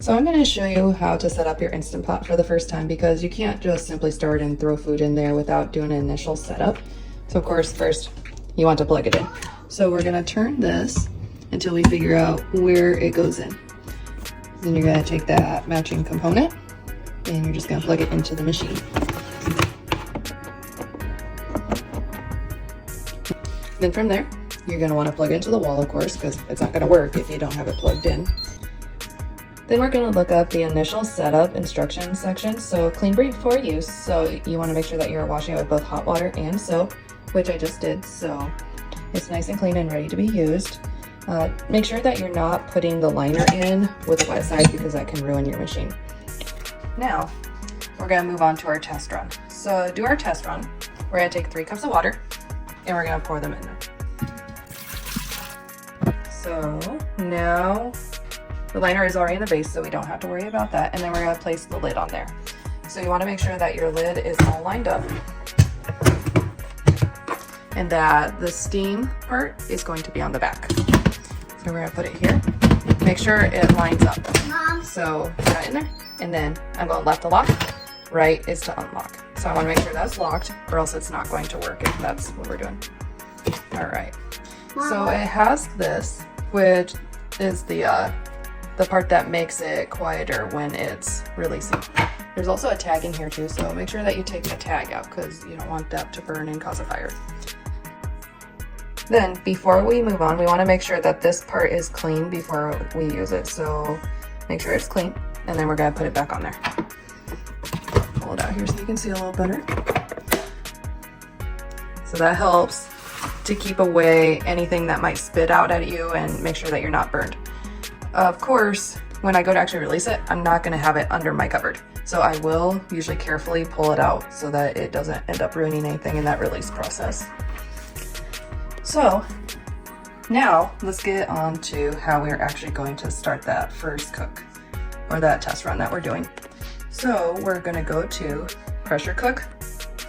So I'm going to show you how to set up your Instant Pot for the first time, because you can't just simply start and throw food in there without doing an initial setup. So of course, first you want to plug it in. So we're going to turn this until we figure out where it goes in. Then you're going to take that matching component and you're just going to plug it into the machine. Then from there, you're going to want to plug it into the wall, of course, because it's not going to work if you don't have it plugged in. Then we're going to look up the initial setup instructions section. So clean before use. So you want to make sure that you're washing it with both hot water and soap, which I just did. So it's nice and clean and ready to be used. Make sure that you're not putting the liner in with the wet side, because that can ruin your machine. Now, we're going to move on to our test run. So to do our test run, we're going to take 3 cups of water and we're going to pour them in there. So now the liner is already in the base, so we don't have to worry about that. And then we're going to place the lid on there. So you want to make sure that your lid is all lined up and that the steam part is going to be on the back. So we're going to put it here. Make sure it lines up. So put that in there, and then I'm going left to lock, right is to unlock. So I want to make sure that's locked, or else it's not going to work if that's what we're doing. All right. So it has this, which is the part that makes it quieter when it's releasing. There's also a tag in here too, so make sure that you take the tag out, because you don't want that to burn and cause a fire. Then before we move on, we want to make sure that this part is clean before we use it. So make sure it's clean, and then we're going to put it back on there. Pull it out here so you can see a little better. So that helps to keep away anything that might spit out at you and make sure that you're not burned. Of course, when I go to actually release it, I'm not going to have it under my cupboard. So I will usually carefully pull it out so that it doesn't end up ruining anything in that release process. So now let's get on to how we're actually going to start that first cook, or that test run that we're doing. So we're going to go to pressure cook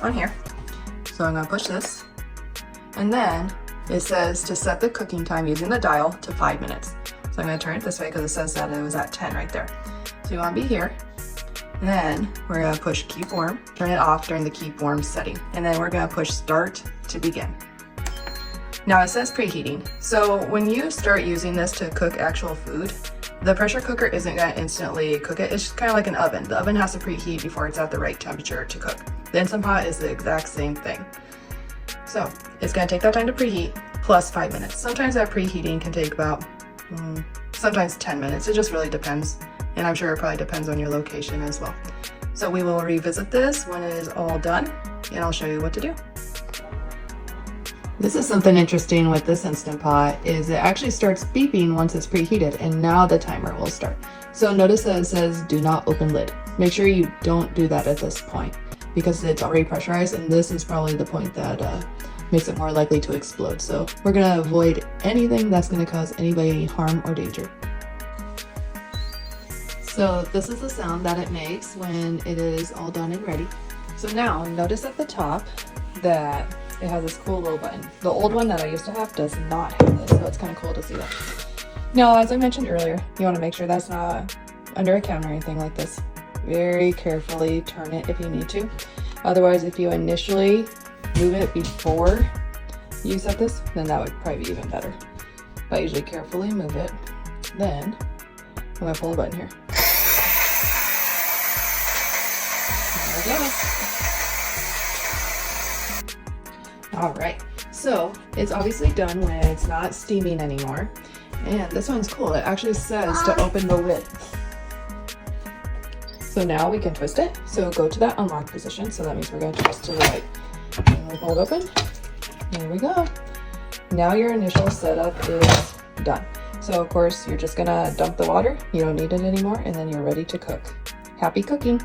on here. So I'm going to push this, and then it says to set the cooking time using the dial to 5 minutes. So I'm going to turn it this way because it says that it was at 10 right there. So you want to be here. And then we're going to push keep warm, turn it off during the keep warm setting. And then we're going to push start to begin. Now it says preheating. So when you start using this to cook actual food, the pressure cooker isn't going to instantly cook it. It's just kind of like an oven. The oven has to preheat before it's at the right temperature to cook. The Instant Pot is the exact same thing. So it's going to take that time to preheat plus 5 minutes. Sometimes that preheating can take about sometimes 10 minutes. It just really depends. And I'm sure it probably depends on your location as well. So we will revisit this when it is all done, and I'll show you what to do. This is something interesting with this Instant Pot, is it actually starts beeping once it's preheated, and now the timer will start. So notice that it says do not open lid. Make sure you don't do that at this point, because it's already pressurized, and this is probably the point that makes it more likely to explode. So we're going to avoid anything that's going to cause anybody any harm or danger. So this is the sound that it makes when it is all done and ready. So now notice at the top that it has this cool little button. The old one that I used to have does not have this, so it's kind of cool to see that. Now, as I mentioned earlier, you want to make sure that's not under a counter or anything like this. Very carefully turn it if you need to. Otherwise, if you initially move it before you set this, then that would probably be even better. But I usually carefully move it. Then I'm going to pull the button here. There we go. All right, so it's obviously done when it's not steaming anymore. And this one's cool. It actually says to open the lid. So now we can twist it. So go to that unlock position. So that means we're going to twist to the right. And we'll pull it open. There we go. Now your initial setup is done. So of course, you're just gonna dump the water. You don't need it anymore, and then you're ready to cook. Happy cooking.